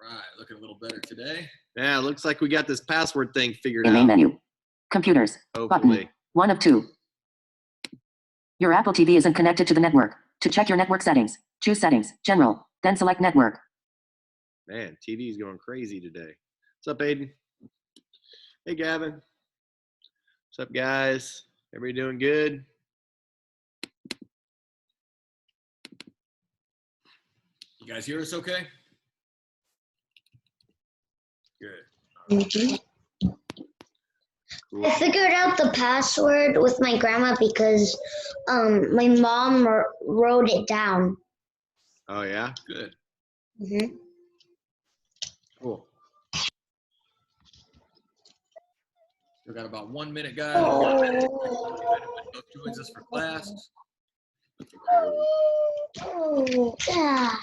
Right, looking a little better today. Yeah, looks like we got this password thing figured Main out. menu. Computers. Hopefully. Button. 1 of 2. Your Apple TV isn't connected to the network. To check your network settings, choose Settings, General, then select Network. Man, TV's going crazy today. What's up, Aiden? Hey, Gavin. What's up, guys? Everybody doing good? You guys hear us okay? Good. Mm-hmm. Cool. I figured out the password with my grandma because my mom wrote it down. Oh, yeah? Good. Mm-hmm. Cool. We've got about 1 minute, guys. Oh. Joins us for class. Oh, yeah.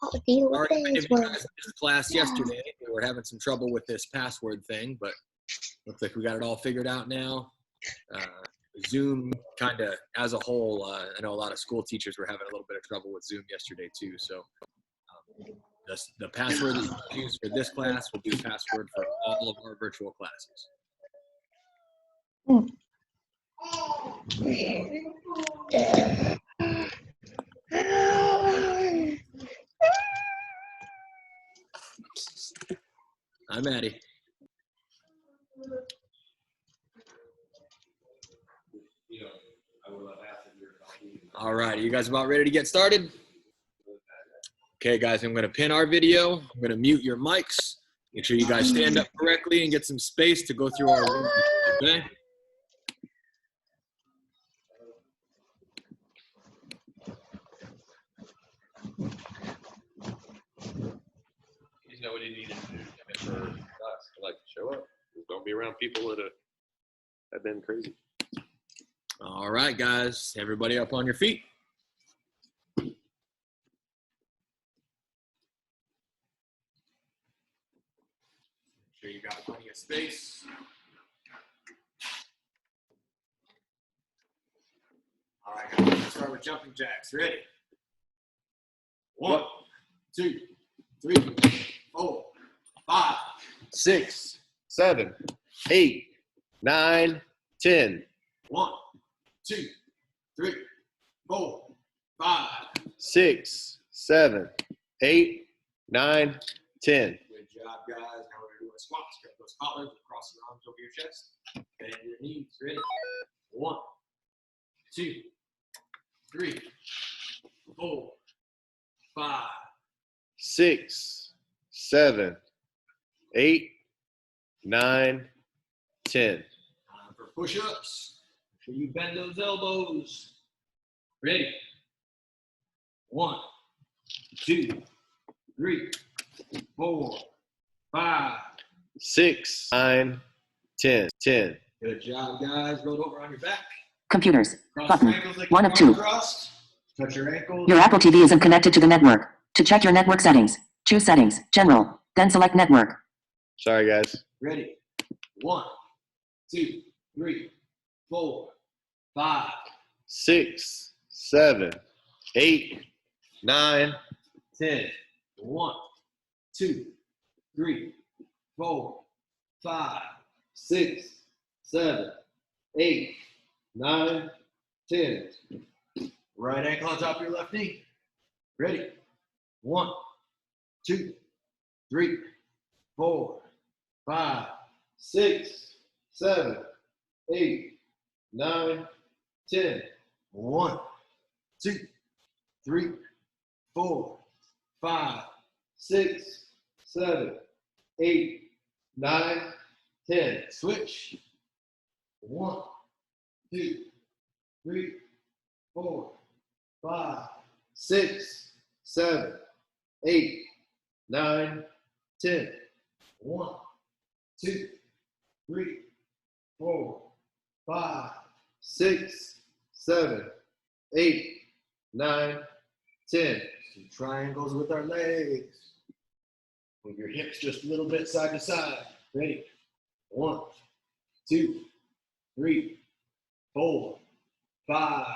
I'll deal with Already many this of you one. guys missed class yesterday. We were having some trouble with this password thing, but looks like we got it all figured out now. Zoom kind of as a whole, I know a lot of school teachers were having a little bit of trouble with Zoom yesterday too. So the password that you use for this class will be the password for all of our virtual classes. Hi, Maddie. All right, are you guys about ready to get started? Okay, guys, I'm going to pin our video. I'm going to mute your mics. Make sure you guys stand up correctly and get some space to go through our room, okay? You know what you need to do for us to like show up. Don't be around people that have been crazy. All right, guys, everybody up on your feet. Make sure you got plenty of space. All right, guys, let's start with jumping jacks. Ready? 1, 2, 3, 4, 5, 6, 7, 8, 9, 10. 1, 2, 3, 4, 5. 6, 7, 8, 9, 10. Good job, guys. Now we're going to do a squat. Grab those collars, cross your arms over your chest, bend your knees. Ready? 1, 2, 3, 4, 5. 6, 7, 8, 9, 10. Time for push-ups. Make sure you bend those elbows. Ready? 1, 2, 3, 4, 5. 6, 9, 10. 10. Good job, guys. Roll over on your back. Computers. Cross Button. your ankles like 1 of 2. crossed. Touch your ankles. Your Apple TV isn't connected to the network. To check your network settings, choose Settings, General, then select Network. Sorry, guys. Ready? 1, 2, 3, 4, 5. 6, 7, 8, 9, 10. 1, 2, 3, 4, 5. 6, 7, 8, 9, 10. Right ankle on top of your left knee. Ready? 1, 2, 3, 4, 5. 6, 7, 8, 9, 10. 1, 2, 3, 4, 5. 6, 7, 8, 9, 10. Switch. 1, 2, 3, 4, 5. 6, 7, 8, 9, 10. 1, 2, 3, 4, 5. 6, 7, 8, 9, 10. Some triangles with our legs. Move your hips just a little bit side to side. Ready? 1, 2, 3, 4, 5.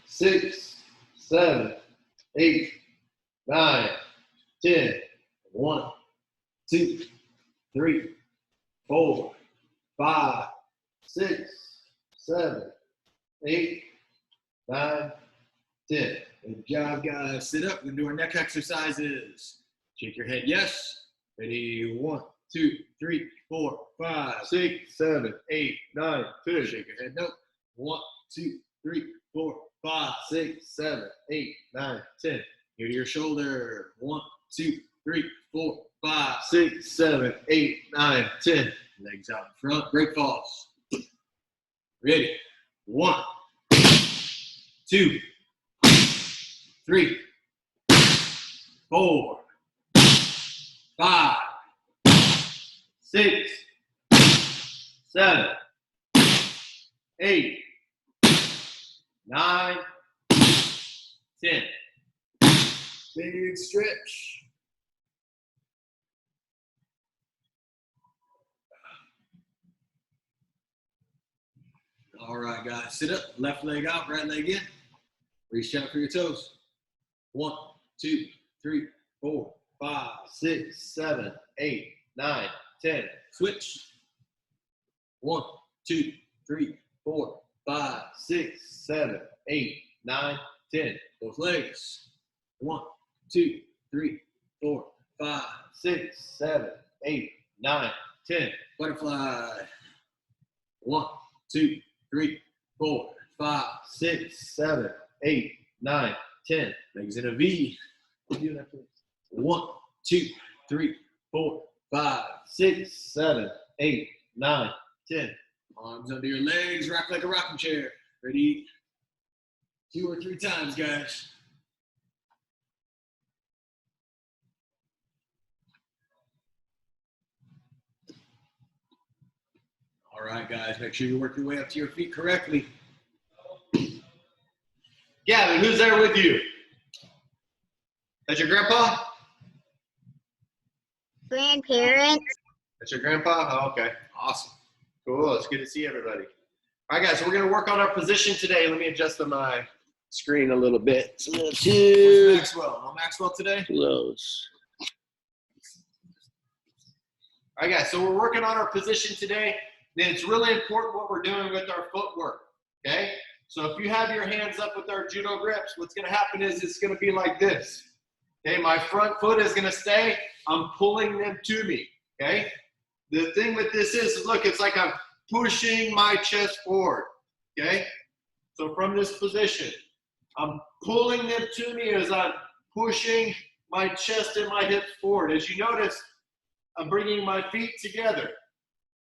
6, 7, 8, 9, 10. 1, 2, 3, 4, 5, 6, 7, 8, 9, 10. Good job, guys. Sit up. We're going to do our neck exercises. Shake your head. Yes. Ready? 1, 2, 3, 4, 5, 6, 7, 8, 9, 10. Shake your head. No. 1, 2, 3, 4, 5, 6, 7, 8, 9, 10. Here to your shoulder. 1, 2, 3, 4, 5, 6, 7, 8, 9, 10. Legs out in front. Break falls. Ready? 1, 2, 3, 4, 5, 6, 7, 8, 9, 10. big stretch. All right, guys, sit up. Left leg out, right leg in. Reach out for your toes. 1, 2, 3, 4, 5. 6, 7, 8, 9, 10. Switch. 1, 2, 3, 4, 5. 6, 7, 8, 9, 10. Both legs. 1, 2, 3, 4, 5. 6, 7, 8, 9, 10. Butterfly. 1, 2, 3, 4, 5. 6, 7, 8, 9, 10. Legs in a V. 1, 2, 3, 4, 5. 6, 7, 8, 9, 10. Arms under your legs, rock like a rocking chair. Ready? 2 or 3 times, guys. All right, guys, make sure you work your way up to your feet correctly. Gavin, who's there with you? That's your grandpa? Grandparents. That's your grandpa? Oh, okay. Awesome. Cool. It's good to see everybody. All right, guys, so we're going to work on our position today. Let me adjust my screen a little bit. It's a little Where's too Maxwell? No Maxwell today? close. All right, guys, so we're working on our position today. Then it's really important what we're doing with our footwork, okay? So if you have your hands up with our judo grips, what's going to happen is it's going to be like this. Okay, my front foot is going to stay. I'm pulling them to me, okay? The thing with this is, look, it's like I'm pushing my chest forward, okay? So from this position, I'm pulling them to me as I'm pushing my chest and my hips forward. As you notice, I'm bringing my feet together.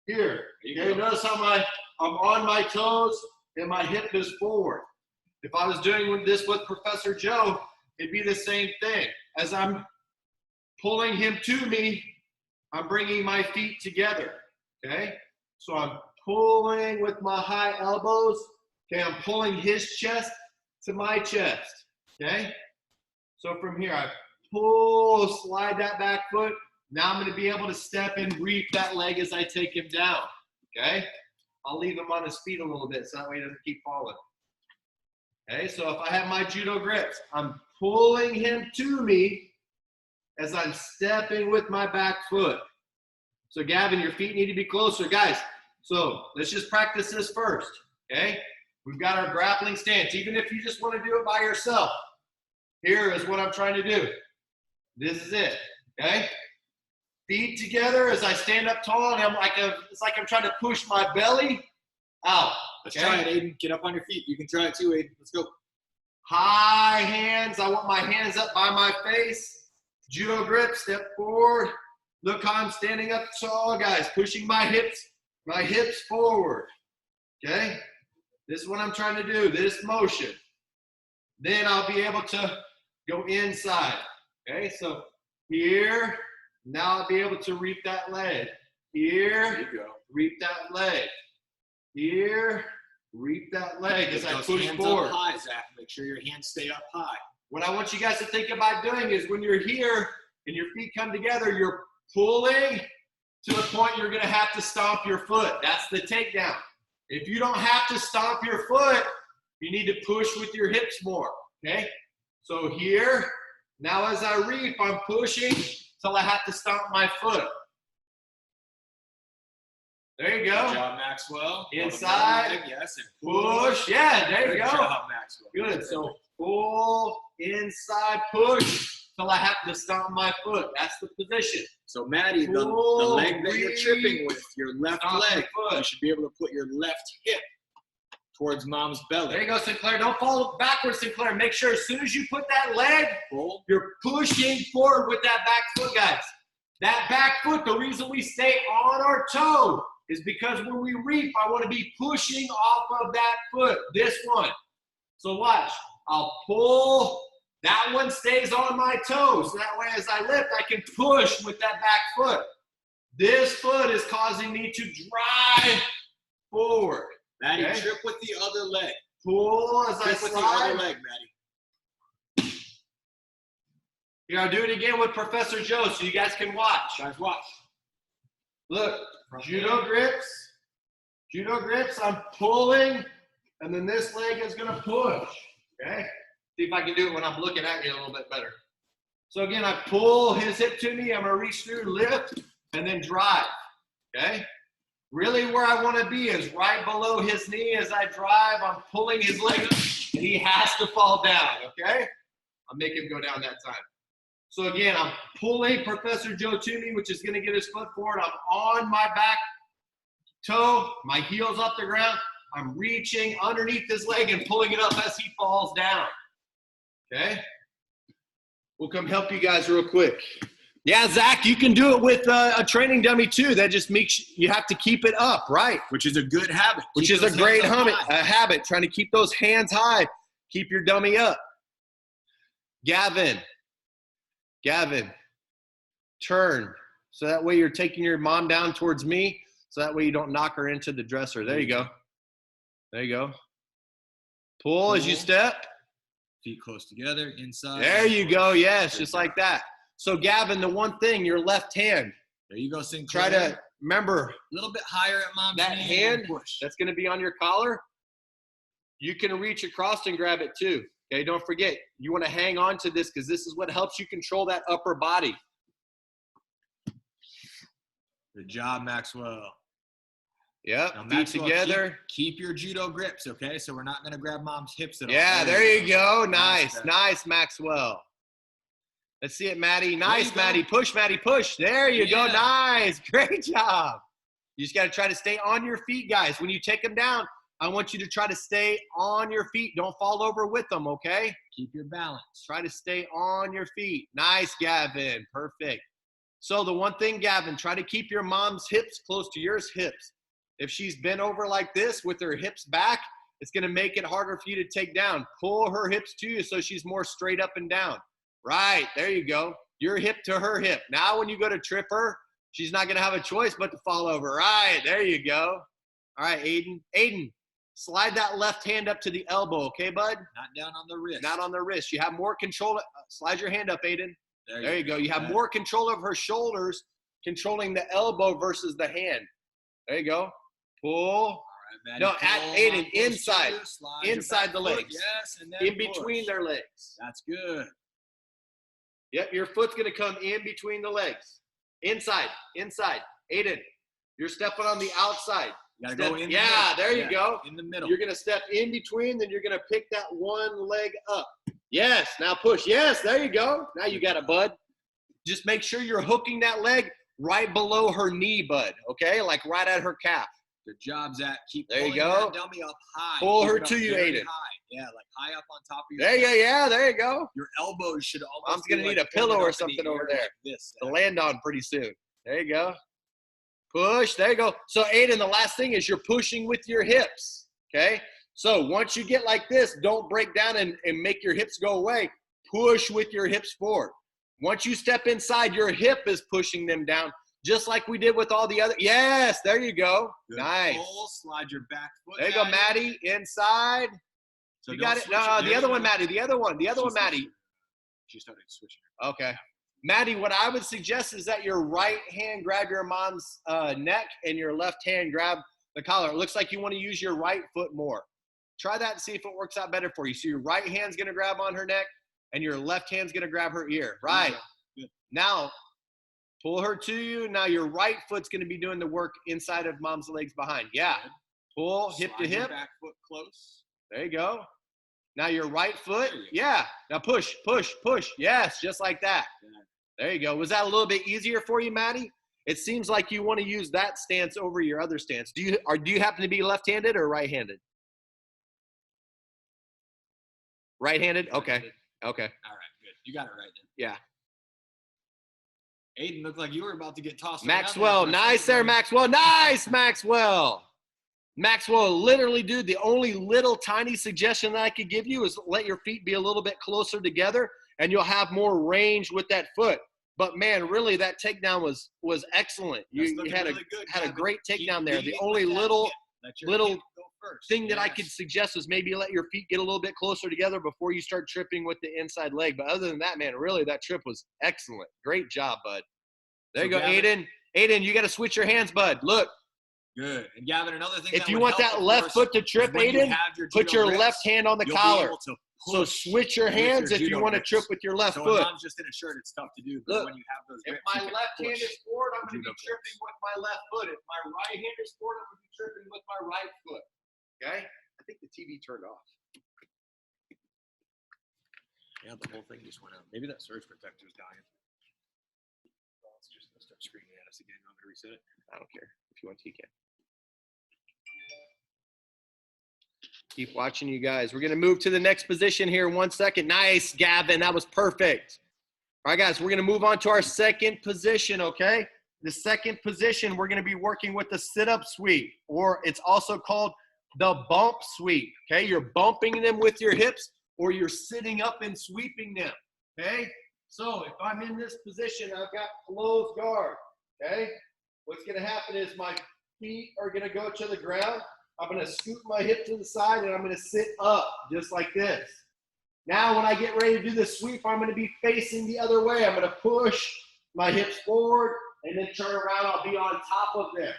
Here, okay? Notice how I'm on my toes and my hip is forward. If I was doing this with Professor Joe, it'd be the same thing. As I'm pulling him to me, I'm bringing my feet together, okay? So I'm pulling with my high elbows, okay? I'm pulling his chest to my chest, okay? So from here, I pull, slide that back foot. Now I'm gonna be able to step and reap that leg as I take him down, okay? I'll leave him on his feet a little bit so that way he doesn't keep falling. Okay, so if I have my judo grips, I'm pulling him to me as I'm stepping with my back foot. So Gavin, your feet need to be closer. Guys, so let's just practice this first, okay? We've got our grappling stance. Even if you just want to do it by yourself, here is what I'm trying to do. This is it, okay? Feet together as I stand up tall, and it's like I'm trying to push my belly out. Let's try it, Aiden. Get up on your feet. You can try it too, Aiden. Let's go. High hands. I want my hands up by my face. Judo grip, step forward. Look how I'm standing up tall, guys. Pushing my hips forward. Okay? This is what I'm trying to do, this motion. Then I'll be able to go inside. Okay, so here. Now I'll be able to reap that leg. Here, There you go. reap that leg. Here, reap that leg as I push hands forward. up high, Zach. Make sure your hands stay up high. What I want you guys to think about doing is when you're here and your feet come together, you're pulling to the point you're going to have to stomp your foot. That's the takedown. If you don't have to stomp your foot, you need to push with your hips more, okay? So here, Now as I reap, I'm pushing till I have to stomp my foot. There you go. Good job, Maxwell. Inside. Yes, and Push. Yeah, there you Good go. job, Maxwell. Good. So pull, inside, push till I have to stomp my foot. That's the position. So Maddie, the Pull, leg that you're tripping with, your left stomp leg, your foot. you should be able to put your left hip towards mom's belly. There you go, Sinclair. Don't fall backwards, Sinclair. Make sure as soon as you put that leg, Pull. you're pushing forward with that back foot, guys. That back foot, the reason we stay on our toe is because when we reap, I want to be pushing off of that foot, this one. So watch. I'll pull. That one stays on my toes. So that way as I lift, I can push with that back foot. This foot is causing me to drive forward. Maddie, Okay. trip with the other leg. Pull as I Trip with the other slide. leg, Maddie. Here, I'll do it again with Professor Joe so you guys can watch. Guys, watch. Look, judo grips, I'm pulling, and then this leg is gonna push, okay? See if I can do it when I'm looking at you a little bit better. So again, I pull his hip to me, I'm gonna reach through, lift, and then drive, okay? Really where I wanna be is right below his knee as I drive, I'm pulling his leg up, and he has to fall down, okay? I'll make him go down that time. So again, I'm pulling Professor Joe to me, which is gonna get his foot forward. I'm on my back toe, my heel's up the ground. I'm reaching underneath his leg and pulling it up as he falls down, okay? We'll come help you guys real quick. Yeah, Zach, you can do it with a training dummy too. That just makes you have to keep it up, right? Which is a good habit. Which Keep is a those great hands up high. habit, trying to keep those hands high. Keep your dummy up. Gavin, turn. So that way you're taking your mom down towards me, so that way you don't knock her into the dresser. There you go. There you go. Pull as you step. Feet close together, inside. There you go. Yes, just like that. So Gavin, the one thing, your left hand. There you go, Sinclair. Try to remember a little bit higher at mom's that knee hand and push. that's going to be on your collar. You can reach across and grab it too. Okay, don't forget, you want to hang on to this because this is what helps you control that upper body. Good job, Maxwell. Yep, Now, feet Maxwell, together. Keep your judo grips, okay? So we're not going to grab mom's hips at all. Yeah, there you go. Nice, Nice. nice, Maxwell. Let's see it, Maddie. Nice, go. Maddie. Push, Maddie, push. There you go. Yeah. Nice. Great job. You just got to try to stay on your feet, guys. When you take them down, I want you to try to stay on your feet. Don't fall over with them, okay? Keep your balance. Try to stay on your feet. Nice, Gavin. Perfect. So the one thing, Gavin, try to keep your mom's hips close to yours hips. If she's bent over like this with her hips back, it's going to make it harder for you to take down. Pull her hips to you so she's more straight up and down. Right. There you go. Your hip to her hip. Now when you go to trip her, she's not going to have a choice but to fall over. Right. There you go. All right, Aiden. Aiden, slide that left hand up to the elbow, okay, bud? Not down on the wrist. Not on the wrist. You have more control. Slide your hand up, Aiden. There you go. You have Yeah. more control of her shoulders, controlling the elbow versus the hand. There you go. Pull. All right, Maddie, No, pull at on Aiden, those inside. shoulders, slide your Inside back the foot, legs. Yes, and then In between push. their legs. That's good. Yep, your foot's going to come in between the legs. Inside, inside. Aiden, you're stepping on the outside. You gotta Step- go in. yeah, the middle. there you go. In the middle. You're going to step in between, then you're going to pick that one leg up. Yes, now push. Yes, there you go. Now you got it, bud. Just make sure you're hooking that leg right below her knee, bud, okay? Like right at her calf. Good job, Zach. Keep There you pulling go. that dummy up high. Pull Keep her it up to you, very Aiden. high. Yeah, like high up on top of your There you go. Yeah, there you go. Your elbows should almost Mom's gonna be need like a pillow pointed or up in something the over air there like this. To land on pretty soon. There you go. Push. There you go. So, Aiden, the last thing is you're pushing with your hips, okay? So once you get like this, don't break down and make your hips go away. Push with your hips forward. Once you step inside, your hip is pushing them down, just like we did with all the other. Yes, there you go. Good Nice. pull, slide your back foot. There you go, down. Maddie. Inside. So You don't got it. switch No, There the other you one, go. Maddie. The other one. The other one, She's Maddie. switching. She started switching. Okay. Maddie, what I would suggest is that your right hand grab your mom's neck and your left hand grab the collar. It looks like you want to use your right foot more. Try that and see if it works out better for you. So your right hand's going to grab on her neck and your left hand's gonna grab her ear. Right. Good. Now, pull her to you. Now your right foot's gonna be doing the work inside of mom's legs behind. Yeah. Pull hip to Slide your hip. back foot close. There you go. Now your right foot. Yeah. Now push, push, push. Yes, just like that. There you go. Was that a little bit easier for you, Maddie? It seems like you want to use that stance over your other stance. Do you happen to be left-handed or right-handed? Right-handed? Okay. Okay. All right, good. You got it right then. Yeah. Aiden looked like you were about to get tossed. Maxwell, nice there, Maxwell. Nice, Maxwell. Maxwell, literally, dude, the only little tiny suggestion that I could give you is let your feet be a little bit closer together, and you'll have more range with that foot. But, man, really, that takedown was excellent. You had, really good, had a great takedown there. The lead only with that little hip. little Hip go first. thing that I could suggest is maybe let your feet get a little bit closer together before you start tripping with the inside leg. But other than that, man, really, that trip was excellent. Great job, bud. There you go, Aiden. Aiden, you got to switch your hands, bud. Look. Good. And Gavin, another thing if you want that left foot to trip, Aiden, put your left hand on the collar. So switch your hands if you want to trip with your left foot. When mom's just in a shirt, it's tough to do. But Look, when you have those if grips, my you can left hand push is forward, I'm going to judo be tripping with my left foot. If my right hand is forward, I'm going to be tripping with my right foot. Okay? I think the TV turned off. Yeah, the whole thing just went out. Maybe that surge protector's dying. Well, it's just going to start screaming at us again. I'm going to reset it. I don't care. If you want to, you can. Keep watching, you guys. We're going to move to the next position here in 1 second. Nice, Gavin. That was perfect. All right, guys, we're going to move on to our second position, okay? The second position, we're going to be working with the sit-up sweep, or it's also called the bump sweep, okay? You're bumping them with your hips, or you're sitting up and sweeping them, okay? So if I'm in this position, I've got closed guard, okay? What's going to happen is my feet are going to go to the ground. I'm going to scoot my hip to the side, and I'm going to sit up just like this. Now, when I get ready to do the sweep, I'm going to be facing the other way. I'm going to push my hips forward and then turn around. I'll be on top of them,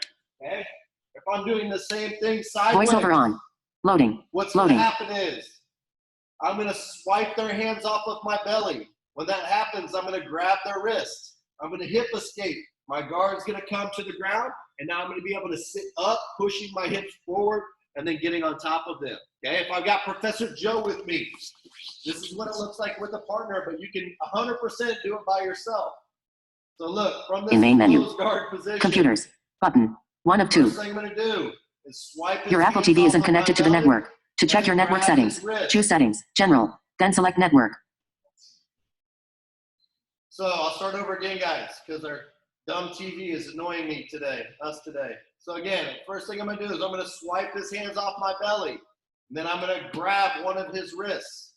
okay? If I'm doing the same thing sideways, Voiceover on. Loading. what's going to Loading. happen is I'm going to swipe their hands off of my belly. When that happens, I'm going to grab their wrists. I'm going to hip escape. My guard's going to come to the ground, and now I'm going to be able to sit up, pushing my hips forward, and then getting on top of them. Okay, if I've got Professor Joe with me, this is what it looks like with a partner, but you can 100% do it by yourself. So look, from this In main menu. closed guard position, Computers. Button. 1 of 2. first thing I'm going to do is swipe his Your Apple hands TV off isn't of connected my to the belly, network. To and check then your network grab his settings, wrist. choose Settings. General. Then select Network. So I'll start over again, guys, because our dumb TV is annoying me today, us today. So again, first thing I'm going to do is I'm going to swipe his hands off my belly. And then I'm going to grab one of his wrists.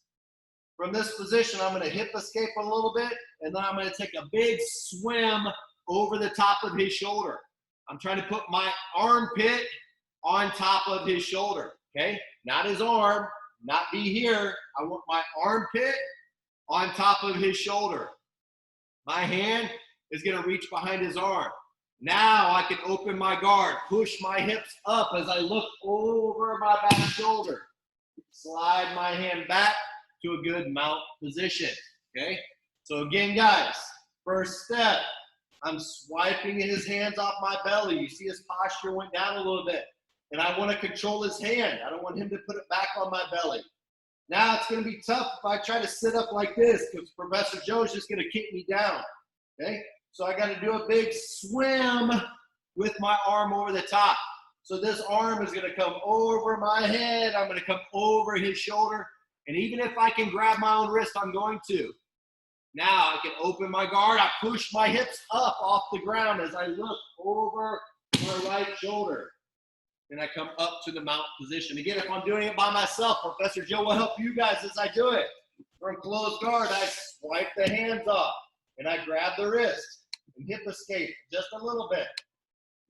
From this position, I'm going to hip escape a little bit, and then I'm going to take a big swim over the top of his shoulder. I'm trying to put my armpit on top of his shoulder, okay? Not his arm, not be here. I want my armpit on top of his shoulder. My hand is going to reach behind his arm. Now I can open my guard, push my hips up as I look over my back shoulder. Slide my hand back to a good mount position, okay? So again, guys, first step, I'm swiping his hands off my belly. You see his posture went down a little bit. And I want to control his hand. I don't want him to put it back on my belly. Now it's going to be tough if I try to sit up like this because Professor Joe's just going to kick me down, okay? So I got to do a big swim with my arm over the top. So this arm is going to come over my head. I'm going to come over his shoulder. And even if I can grab my own wrist, I'm going to. Now I can open my guard. I push my hips up off the ground as I look over my right shoulder. And I come up to the mount position. Again, if I'm doing it by myself, Professor Joe will help you guys as I do it. From closed guard, I swipe the hands off. And I grab the wrist and hip escape just a little bit.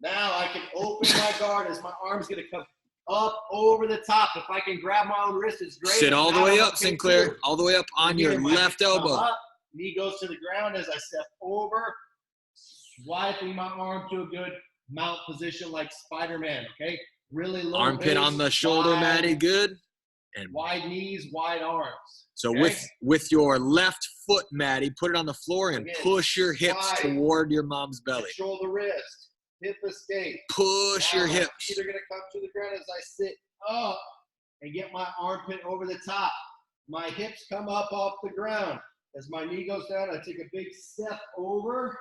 Now I can open my guard as my arm's going to come up over the top. If I can grab my own wrist, it's great. Sit all the way up, Sinclair. All the way up on your left elbow. Up, knee goes to the ground as I step over, swiping my arm to a good mount position like Spider-Man, okay? Really low Armpit base, on the shoulder, wide, Maddie. Good. And wide knees, wide arms. so okay? with your left foot, Maddie, put it on the floor and Again, push your hips slide. toward your mom's belly. Control the wrist. Hip escape. Push Now your my hips. feet are going to come to the ground as I sit up and get my armpit over the top. My hips come up off the ground. As my knee goes down, I take a big step over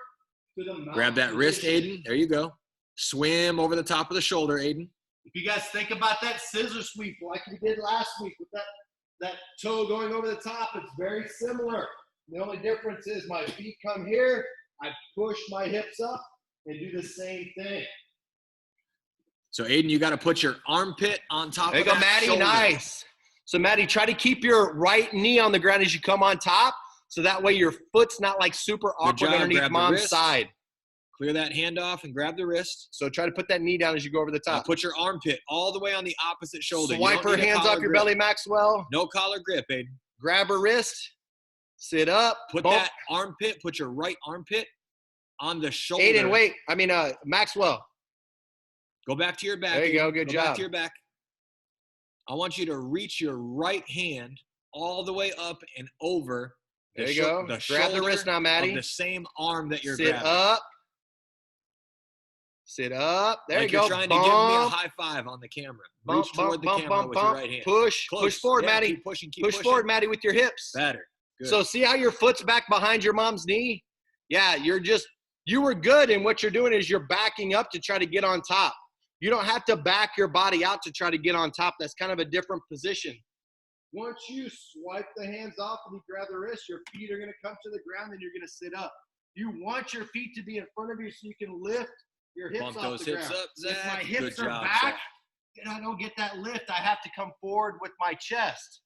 to the mount. Grab that wrist, position. Aiden. There you go. Swim over the top of the shoulder, Aiden. If you guys think about that scissor sweep like we did last week with that toe going over the top, it's very similar. The only difference is my feet come here, I push my hips up and do the same thing. So, Aiden, you got to put your armpit on top There of you go, that Maddie. shoulder. Nice. So, Maddie, try to keep your right knee on the ground as you come on top, so that way your foot's not like super awkward job. underneath Grab the mom's wrist. side. Clear that hand off and grab the wrist. So try to put that knee down as you go over the Now top. put your armpit all the way on the opposite shoulder. You Swipe don't her need a hands collar off your grip. belly, Maxwell. No collar grip, Aiden. Grab her wrist. Sit up. Put bump. that armpit, put your right armpit on the shoulder. Aiden, wait. Maxwell. Go back to your back. There you go. Aiden. Good Go job. back to your back. I want you to reach your right hand all the way up and over the There you go. the Grab the shoulder wrist now, Maddie. of the same arm that you're Sit grabbing. up. Sit up. There Like you go. you're trying to give me a Bump. high five on the camera. Bump, Reach toward bump, the bump, camera bump, with bump. your right hand. Push. Close. Push forward, Yeah, Maddie. Keep pushing, keep Push pushing. forward, Maddie, with your hips. Better. Good. So see how your foot's back behind your mom's knee? Yeah, you were good, and what you're doing is you're backing up to try to get on top. You don't have to back your body out to try to get on top. That's kind of a different position. Once you swipe the hands off and you grab the wrist, your feet are going to come to the ground, and you're going to sit up. You want your feet to be in front of you so you can lift your hips Bump off those the hips ground. up, If Zach. my hips Good are job, back, Zach. then I don't get that lift. I have to come forward with my chest.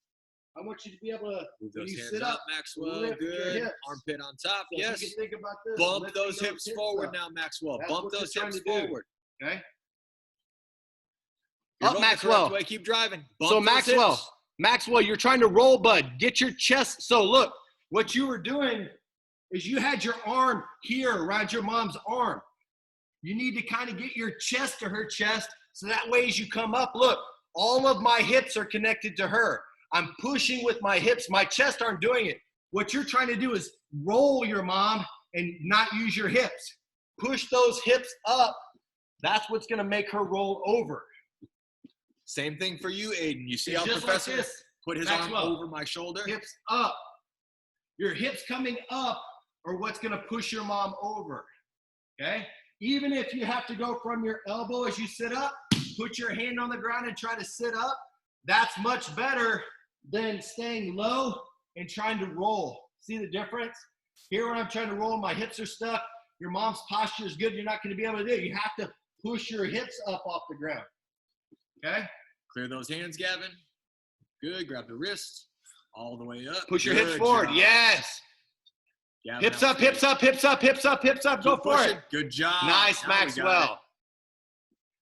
I want you to be able to, Move when those you hands sit up, up, Maxwell. lift your Good. hips. Armpit on top. So Yes. you can think about this. Bump lifting those hips forward up. now, Maxwell. That's Bump what you're those trying hips to do. forward. Okay. You're Up, going the Maxwell. correct way. Keep driving. Bump So those hips. Maxwell, you're trying to roll, bud. Get your chest. So look, what you were doing is you had your arm here around your mom's arm. You need to kind of get your chest to her chest, so that way as you come up, look, all of my hips are connected to her. I'm pushing with my hips. My chest aren't doing it. What you're trying to do is roll your mom and not use your hips. Push those hips up. That's what's going to make her roll over. Same thing for you, Aiden. You see It's how just Professor like this. put his Maxwell. arm over my shoulder? Hips up. Your hips coming up are what's going to push your mom over. Okay? Even if you have to go from your elbow as you sit up, put your hand on the ground and try to sit up. That's much better than staying low and trying to roll. See the difference? Here when I'm trying to roll, my hips are stuck. Your mom's posture is good. You're not going to be able to do it. You have to push your hips up off the ground. Okay? Clear those hands, Gavin. Good. Grab the wrist all the way up. Push your hips Good forward. job. Yes. Gavin, Hips that up, was hips up, hips up, hips up, hips up. Go Keep for pushing. it. Good job. Nice, Now we got Maxwell. it.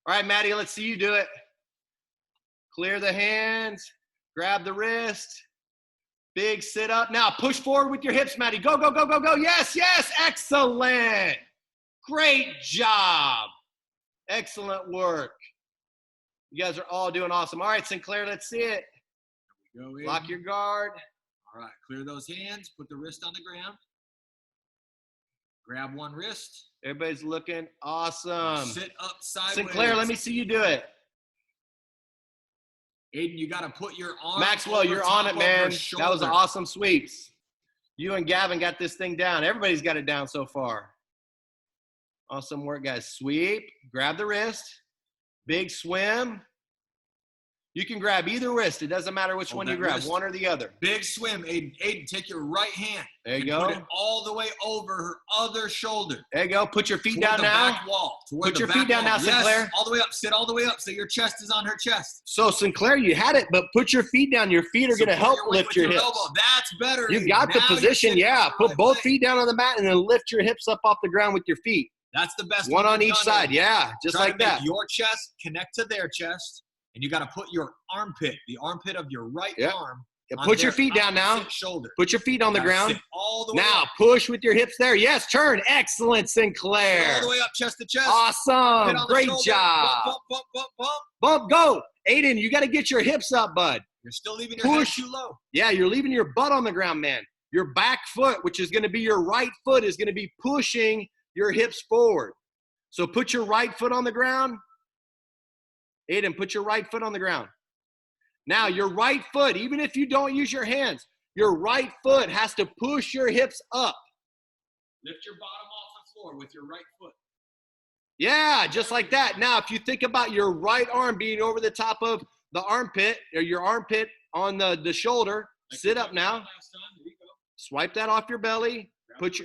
All right, Maddie, let's see you do it. Clear the hands. Grab the wrist. Big sit up. Now push forward with your hips, Maddie. Go, go, go, go, go. Yes, yes. Excellent. Great job. Excellent work. You guys are all doing awesome. All right, Sinclair, let's see it. Go in. Lock your guard. All right. Clear those hands. Put the wrist on the ground. Grab one wrist. Everybody's looking awesome. Sit up sideways. Sinclair, let me see you do it. Aiden, you got to put your arm. Maxwell, over you're top on it, of man. her That was shoulder. awesome sweeps. You and Gavin got this thing down. Everybody's got it down so far. Awesome work, guys. Sweep, grab the wrist, big swim. You can grab either wrist. It doesn't matter which Hold one you that grab, wrist. one or the other. Big swim, Aiden. Aiden, take your right hand. There you and go. Put it all the way over her other shoulder. There you go. Put your feet Toward down the now. back wall. Toward Put the your back feet down wall. now, Yes, Sinclair. all the way up. Sit all the way up so your chest is on her chest. So, Sinclair, you had it, but put your feet down. Your feet are going to Support help your weight lift with your hips. elbow. That's better. You Aiden. got the Now you're position, sitting yeah. on the Put right both way. feet down on the mat and then lift your hips up off the ground with your feet. That's the best One on you've each done, side, Aiden. yeah, just Try like to make that. your chest connect to their chest, and you got to put your armpit, the armpit of your right Yep. arm, Yeah, on put your their feet down now. opposite shoulder. Put your feet on the You gotta ground. sit all the way Now up. push with your hips there. Yes, turn. Excellent, Sit Sinclair. all the way up, chest to chest. Hit Awesome. on the Great shoulder. job. Bump, bump, bump, bump, bump. Bump, go. Aiden, you got to get your hips up, bud. You're still leaving your head Push. too low. Yeah, you're leaving your butt on the ground, man. Your back foot, which is going to be your right foot, is going to be pushing your hips forward. So put your right foot on the ground. Aiden, put your right foot on the ground. Now, your right foot, even if you don't use your hands, your right foot has to push your hips up. Lift your bottom off the floor with your right foot. Yeah, just like that. Now, if you think about your right arm being over the top of the armpit, or your armpit on the shoulder, sit up now. Swipe that off your belly. Push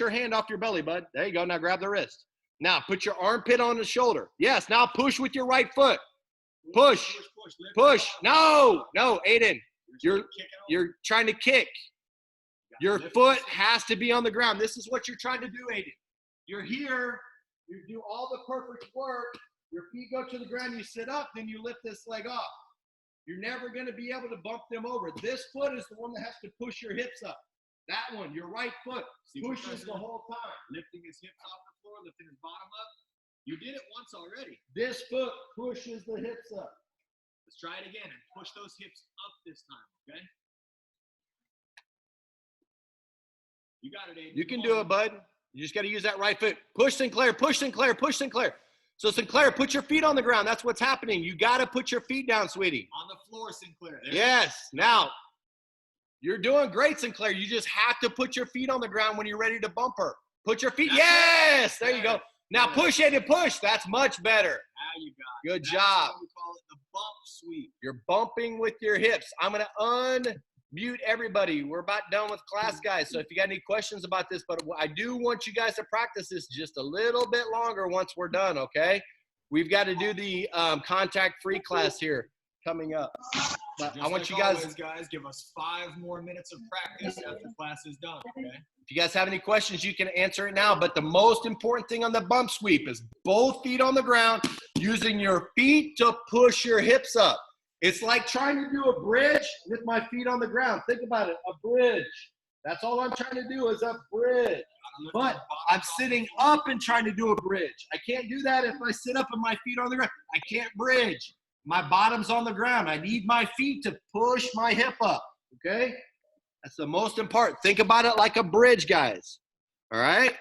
your hand off your belly, bud. There you go. Now grab the wrist. Now put your armpit on the shoulder. Yes, now push with your right foot. Push. No, Aiden. You're trying to kick. Your foot has to be on the ground. This is what you're trying to do, Aiden. You're here. You do all the perfect work. Your feet go to the ground. You sit up. Then you lift this leg off. You're never going to be able to bump them over. This foot is the one that has to push your hips up. That one, your right foot, pushes the whole time. Lifting his hips off the floor, lifting his bottom up. You did it once already. This foot pushes the hips up. Let's try it again and push those hips up this time, okay? You got it, Aiden. You can do it, bud. You just got to use that right foot. Push, Sinclair, push, Sinclair, push, Sinclair. So, Sinclair, put your feet on the ground. That's what's happening. You got to put your feet down, sweetie. On the floor, Sinclair. There. Yes. Now, you're doing great, Sinclair. You just have to put your feet on the ground when you're ready to bump her. Put your feet. Yes. There you go. Now, push it and push. That's much better. Now you got it. Good job. We call it the bump sweep. You're bumping with your hips. I'm going to unmute everybody. We're about done with class, guys. So if you got any questions about this, but I do want you guys to practice this just a little bit longer once we're done, okay? We've got to do the contact-free class here coming up. But I want you guys, give us 5 more minutes of practice after class is done, okay? if you guys have any questions, you can answer it now. But the most important thing on the bump sweep is both feet on the ground, using your feet to push your hips up. It's like trying to do a bridge with my feet on the ground. Think about it, a bridge. That's all I'm trying to do is a bridge. But I'm sitting up and trying to do a bridge. I can't do that if I sit up and my feet on the ground. I can't bridge. My bottom's on the ground. I need my feet to push my hip up, okay? That's the most important. Think about it like a bridge, guys. All right?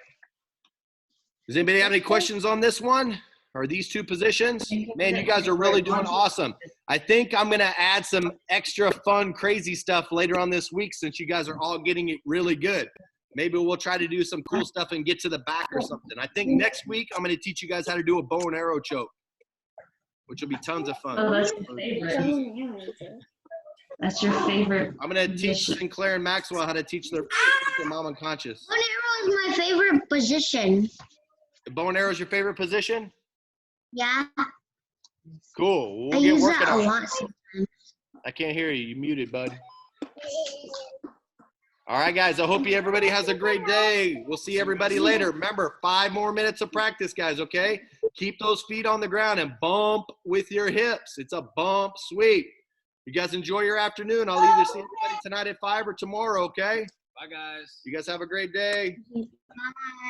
Does anybody have any questions on this one or these two positions? Man, you guys are really doing awesome. I think I'm going to add some extra fun, crazy stuff later on this week since you guys are all getting it really good. Maybe we'll try to do some cool stuff and get to the back or something. I think next week I'm going to teach you guys how to do a bow and arrow choke, which will be tons of fun. Oh, that's your favorite. That's your favorite. I'm going to teach Sinclair and Maxwell how to teach their mom unconscious. Bow and arrow is my favorite position. The bow and arrow is your favorite position? Yeah, Cool. I We'll get use working that a on it. lot sometimes. I can't hear you. You muted, bud. All right, guys. I hope everybody has a great day. We'll see everybody later. Remember, 5 more minutes of practice, guys, okay? Keep those feet on the ground and bump with your hips. It's a bump sweep. You guys enjoy your afternoon. I'll either see everybody tonight at 5 or tomorrow, okay? Bye, guys. You guys have a great day. Bye.